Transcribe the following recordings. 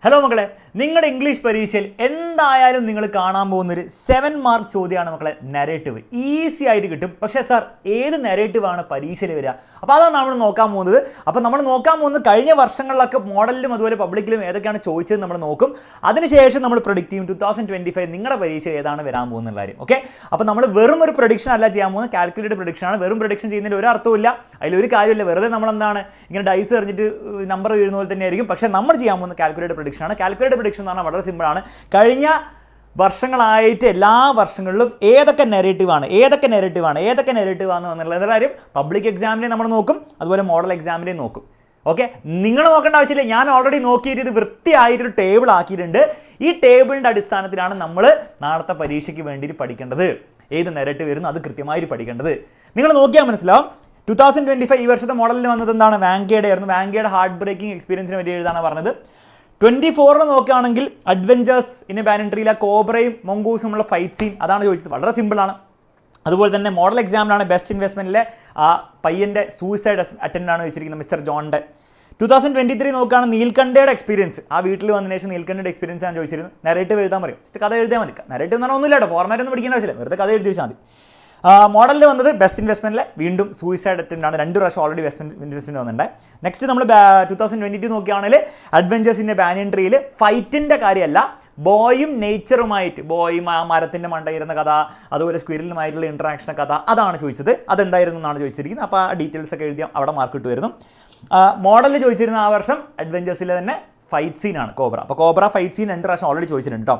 Hello മക്കളെ, നിങ്ങളുടെ English പരീക്ഷയിൽ എന്തായാലും നിങ്ങൾ കാണാൻ പോകുന്നൊരു 7 മാർക്ക് ചോദ്യമാണ് മക്കളെ നരേറ്റീവ്. ഈസി ആയിട്ട് കിട്ടും. പക്ഷേ സാർ ഏത് നരേറ്റീവാണ് പരീക്ഷയിൽ വരിക? അപ്പോൾ അതാണ് നമ്മൾ നോക്കാൻ പോകുന്നത്. അപ്പോൾ നമ്മൾ നോക്കാൻ പോകുന്നത് കഴിഞ്ഞ വർഷങ്ങളിലൊക്കെ മോഡലിലും അതുപോലെ പബ്ലിക്കിലും ഏതൊക്കെയാണ് ചോദിച്ചത് നമ്മൾ നോക്കും. അതിനുശേഷം നമ്മൾ പ്രൊഡിക്റ്റ് ചെയ്യും 2025 നിങ്ങളുടെ പരീക്ഷ ഏതാണ് വരാൻ പോകുന്ന കാര്യം. ഓക്കെ, അപ്പോൾ നമ്മൾ വെറും ഒരു പ്രൊഡിക്ഷൻ അല്ല ചെയ്യാൻ പോകുന്നത്, കാൽക്കുലേറ്റഡ് പ്രൊഡിക്ഷൻ ആണ്. വെറും പ്രൊഡിക്ഷൻ ചെയ്യുന്നതിൽ ഒരു അർത്ഥമില്ല, അതിലൊരു കാര്യമില്ല. വെറുതെ നമ്മളെന്താണ് ഇങ്ങനെ ഡൈസ് എറിഞ്ഞിട്ട് നമ്പർ വീഴുന്ന പോലെ തന്നെ ആയിരിക്കും. പക്ഷേ നമ്മൾ ചെയ്യാൻ പോകുന്ന കാൽക്കുലേറ്റഡ് പ്രൊഡിക്ഷൻ ആണ്. കാൽക്കുലേറ്റഡ് പ്രൊഡിക്ഷൻ എന്ന് പറഞ്ഞാൽ വളരെ സിമ്പിളാണ്. കഴിഞ്ഞ വർഷങ്ങളായിട്ട് എല്ലാ വർഷങ്ങളിലും ഏതൊക്കെ നെഗറ്റീവ് ആണ് എന്നുള്ള കാര്യം പബ്ലിക് എക്സാമിനെ നമ്മൾ നോക്കും, അതുപോലെ മോഡൽ എക്സാമിനെയും നോക്കും. ഓക്കെ, നിങ്ങൾ നോക്കേണ്ട ആവശ്യമില്ല, ഞാൻ ഓൾറെഡി നോക്കിയിട്ട് ഇത് വൃത്തിയായിട്ടൊരു ടേബിൾ ആക്കിയിട്ടുണ്ട്. ഈ ടേബിളിൻ്റെ അടിസ്ഥാനത്തിലാണ് നമ്മൾ നാളത്തെ പരീക്ഷയ്ക്ക് വേണ്ടിയിട്ട് പഠിക്കേണ്ടത്. ഏത് നെഗറ്റീവ് വരുന്നു അത് കൃത്യമായിട്ട് പഠിക്കേണ്ടത്. നിങ്ങൾ നോക്കിയാൽ മനസ്സിലാവും. 2025 ഈ വർഷത്തെ മോഡലിൽ വന്നത് എന്താണ്? വാങ്കയുടെ ആയിരുന്നു. വാങ്കയുടെ ഹാർട്ട് ബ്രേക്കിംഗ് എക്സ്പീരിയൻസിനെ പറ്റി എഴുതാണ് പറഞ്ഞത്. 24 നോക്കുകയാണെങ്കിൽ അഡ്വഞ്ചേഴ്സ് ഇൻ ബാനൻട്രിയിലെ കോബ്രയും മൊങ്കൂസുമുള്ള ഫൈറ്റ് സീൻ, അതാണ് ചോദിച്ചത്. വളരെ സിമ്പിളാണ്. അതുപോലെ തന്നെ മോഡൽ എക്സാമിലാണ് ബെസ്റ്റ് ഇൻവെസ്റ്റ്മെൻറ്റിലെ ആ പയ്യൻ്റെ സൂയിസൈഡ് അറ്റൻഡ് ആണ് വെച്ചിരിക്കുന്നത്, മിസ്റ്റർ ജോണിൻ്റെ. 2023 നോക്കുകയാണ് നീൽക്കണ്ഠയുടെ എക്സ്പീരിയൻസ്. ആ വീട്ടിൽ വന്നതിന് ശേഷം നീൽക്കണ്ഠയുടെ എക്സ്പീരിയൻസ് ഞാൻ ചോദിച്ചിരുന്നു. നരേറ്റീവ് എഴുതാൻ പറയും. ജസ്റ്റ് കഥ എഴുതിയാൽ മതി. നരേറ്റീവ് എന്ന് പറഞ്ഞാൽ ഒന്നുമില്ല കേട്ടോ, ഫോർമാറ്റ് ഒന്നും പഠിക്കേണ്ട ആവശ്യമില്ല, വെറുതെ കഥ എഴുതി വെച്ചാൽ മതി. മോഡലിൽ വന്നത് ബെസ്റ്റ് ഇൻവെസ്റ്റ്മെൻറ്റിലെ വീണ്ടും സൂയിസൈഡ് അറ്റൻഡ് ആണ്. 2 പ്രാവശ്യം ഓൾറെഡി ഇൻവെസ്റ്റ്മെൻറ്റ് വന്നിട്ടുണ്ട്. നെക്സ്റ്റ് നമ്മൾ 2022 നോക്കുകയാണെങ്കിൽ അഡ്വഞ്ചേഴ്സിൻ്റെ ബാനിയൻട്രിയിൽ ഫൈറ്റിൻ്റെ കാര്യമല്ല, ബോയും നേച്ചറുമായിട്ട്, ബോയും ആ മരത്തിൻ്റെ മണ്ടയിരുന്ന കഥ, അതുപോലെ സ്ക്വിരലുമായിട്ടുള്ള ഇൻട്രാക്ഷൻ കഥ, അതാണ് ചോദിച്ചത്. അതെന്തായിരുന്നു എന്നാണ് ചോദിച്ചിരിക്കുന്നത്. അപ്പോൾ ആ ഡീറ്റെയിൽസ് ഒക്കെ എഴുതിയാൽ അവിടെ മാർക്ക് കിട്ടുമായിരുന്നു. മോഡലിൽ ചോദിച്ചിരുന്ന ആ വർഷം അഡ്വഞ്ചേഴ്സിലെ തന്നെ ഫൈറ്റ് സീനാണ് കോബ്ര. അപ്പോൾ കോബ്ര ഫൈറ്റ് സീൻ 2 പ്രാവശ്യം ഓൾറെഡി ചോദിച്ചിട്ടുണ്ട് കേട്ടോ.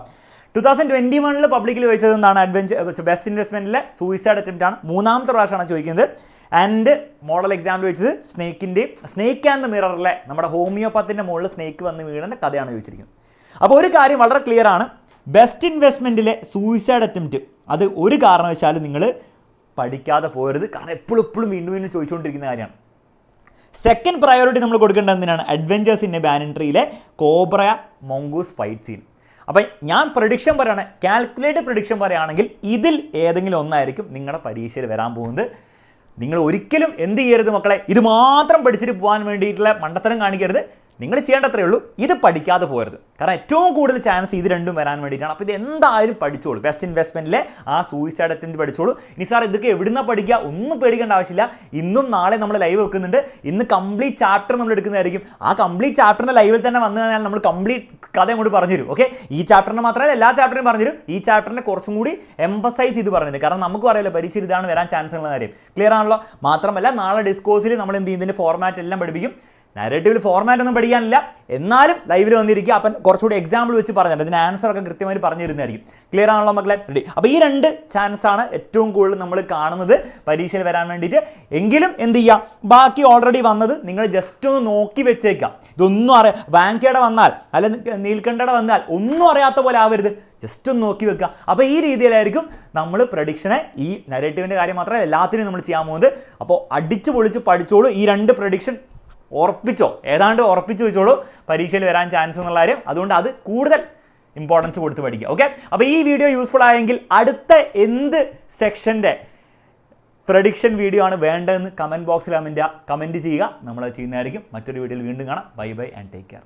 2021 പബ്ലിക്കിൽ ചോദിച്ചത് എന്താണ്? ബെസ്റ്റ് ഇൻവെസ്റ്റ്മെൻറ്റിലെ സൂയിസൈഡ് അറ്റംപ്റ്റ് ആണ്. 3ാമത്തെ പ്രാവശ്യമാണ് ചോദിക്കുന്നത്. ആൻഡ് മോഡൽ എക്സാമിൽ ചോദിച്ചത് സ്നേക്ക് ആൻഡ് മിററിലെ നമ്മുടെ ഹോമിയോപ്പത്തിൻ്റെ മുകളിൽ സ്നേക്ക് വന്ന് വീഴുന്ന കഥയാണ് ചോദിച്ചിരിക്കുന്നത്. അപ്പോൾ ഒരു കാര്യം വളരെ ക്ലിയർ ആണ്, ബെസ്റ്റ് ഇൻവെസ്റ്റ്മെൻറ്റിലെ സൂയിസൈഡ് അറ്റംപ്റ്റ് അത് ഒരു കാരണവശാലും നിങ്ങൾ പഠിക്കാതെ പോകരുത്. കാരണം എപ്പോഴും വീണ്ടും ചോദിച്ചുകൊണ്ടിരിക്കുന്ന കാര്യമാണ്. സെക്കൻഡ് പ്രയോറിറ്റി നമ്മൾ കൊടുക്കേണ്ടത് എന്തിനാണ്? അഡ്വഞ്ചേഴ്സിൻ്റെ ബാനൻട്രിയിലെ കോബ്ര മൊങ്കൂസ് ഫൈറ്റ് സീൻ. അപ്പം ഞാൻ പ്രഡിക്ഷൻ പറയുകയാണ്, കാൽക്കുലേറ്റഡ് പ്രഡിക്ഷൻ പറയുകയാണെങ്കിൽ ഇതിൽ ഏതെങ്കിലും ഒന്നായിരിക്കും നിങ്ങളുടെ പരീക്ഷയിൽ വരാൻ പോകുന്നത്. നിങ്ങൾ ഒരിക്കലും എന്ത് ചെയ്യരുത് മക്കളെ, ഇത് മാത്രം പഠിച്ചിട്ട് പോകാൻ വേണ്ടിയിട്ടുള്ള മണ്ടത്തരം കാണിക്കരുത്. നിങ്ങൾ ചെയ്യേണ്ടത്രേ ഉള്ളൂ, ഇത് പഠിക്കാതെ പോകരുത്. കാരണം ഏറ്റവും കൂടുതൽ ചാൻസ് ഇത് രണ്ടും വരാൻ വേണ്ടിയിട്ടാണ്. അപ്പോൾ ഇത് എന്തായാലും പഠിച്ചോളൂ. ബെസ്റ്റ് ഇൻവെസ്റ്റ്മെൻറ്റിലെ ആ സൂയിസൈഡ് അറ്റംപ്റ്റ് പഠിച്ചോളൂ. ഇനി സാർ ഇതൊക്കെ എവിടുന്നാണ് പഠിക്കുക? ഒന്നും പേടിക്കേണ്ട ആവശ്യമില്ല. ഇന്നും നാളെ നമ്മൾ ലൈവ് വെക്കുന്നുണ്ട്. ഇന്ന് കംപ്ലീറ്റ് ചാപ്റ്റർ നമ്മൾ എടുക്കുന്നതായിരിക്കും. ആ കംപ്ലീറ്റ് ചാപ്റ്ററിൻ്റെ ലൈവിൽ തന്നെ വന്നു കഴിഞ്ഞാൽ നമ്മൾ കംപ്ലീറ്റ് കഥ അങ്ങോട്ട് പറഞ്ഞു തരും. ഓക്കെ, ഈ ചാപ്റ്ററിന് മാത്രമല്ല എല്ലാ ചാപ്റ്ററും പറഞ്ഞു തരും. ഈ ചാപ്റ്ററിനെ കുറച്ചും കൂടി എംഫസൈസ് ചെയ്ത് പറഞ്ഞു തരും. കാരണം നമുക്ക് അറിയില്ല പരീക്ഷയിൽ ഇതാണ് വരാൻ ചാൻസ് ഉള്ള കാര്യം. ക്ലിയർ ആണല്ലോ? മാത്രമല്ല നാളെ ഡിസ്കോഴ്സിൽ നമ്മൾ എന്ത് ചെയ്യും, ഇതിൻ്റെ ഫോർമാറ്റ് എല്ലാം പഠിപ്പിക്കും. നരേറ്റീവിൽ ഫോർമാറ്റ് ഒന്നും പഠിക്കാനില്ല, എന്നാലും ലൈവിൽ വന്നിരിക്കുക. അപ്പം കുറച്ചുകൂടി എക്സാമ്പിൾ വെച്ച് പറഞ്ഞിട്ട് ഇതിന് ആൻസറൊക്കെ കൃത്യമായിട്ട് പറഞ്ഞു തരുന്നതായിരിക്കും. ക്ലിയർ ആണല്ലോ മക്കളെ? റെഡി. അപ്പോൾ ഈ 2 ചാൻസാണ് ഏറ്റവും കൂടുതൽ നമ്മൾ കാണുന്നത് പരീക്ഷയിൽ വരാൻ വേണ്ടിയിട്ട്. എങ്കിലും എന്ത് ചെയ്യുക, ബാക്കി ഓൾറെഡി വന്നത് നിങ്ങൾ ജസ്റ്റ് ഒന്ന് നോക്കി വെച്ചേക്കാം. ഇതൊന്നും വാങ്കയുടെ വന്നാൽ അല്ലെങ്കിൽ നീൽക്കണ്ഠയുടെ വന്നാൽ ഒന്നും അറിയാത്ത പോലെ ആവരുത്, ജസ്റ്റ് ഒന്ന് നോക്കി വെക്കുക. അപ്പോൾ ഈ രീതിയിലായിരിക്കും നമ്മൾ പ്രഡിക്ഷനെ, ഈ നരേറ്റീവിൻ്റെ കാര്യം മാത്രമല്ല എല്ലാത്തിനും നമ്മൾ ചെയ്യാൻ പോകുന്നത്. അപ്പോൾ അടിച്ച് പൊളിച്ച് പഠിച്ചോളൂ. ഈ 2 പ്രഡിക്ഷൻ ഏതാണ്ട് ഉറപ്പിച്ചു വെച്ചോളൂ പരീക്ഷയിൽ വരാൻ ചാൻസ് എന്നുള്ള കാര്യം. അതുകൊണ്ട് അത് കൂടുതൽ ഇമ്പോർട്ടൻസ് കൊടുത്ത് പഠിക്കുക. ഓക്കെ, അപ്പോൾ ഈ വീഡിയോ യൂസ്ഫുൾ ആയെങ്കിൽ അടുത്ത എന്ത് സെക്ഷൻ്റെ പ്രഡിക്ഷൻ വീഡിയോ ആണ് വേണ്ടതെന്ന് കമൻറ്റ് ബോക്സിൽ കമൻറ്റ് ചെയ്യുക. നമ്മൾ ചെയ്യുന്നതായിരിക്കും. മറ്റൊരു വീഡിയോയിൽ വീണ്ടും കാണാം. Bye and take care.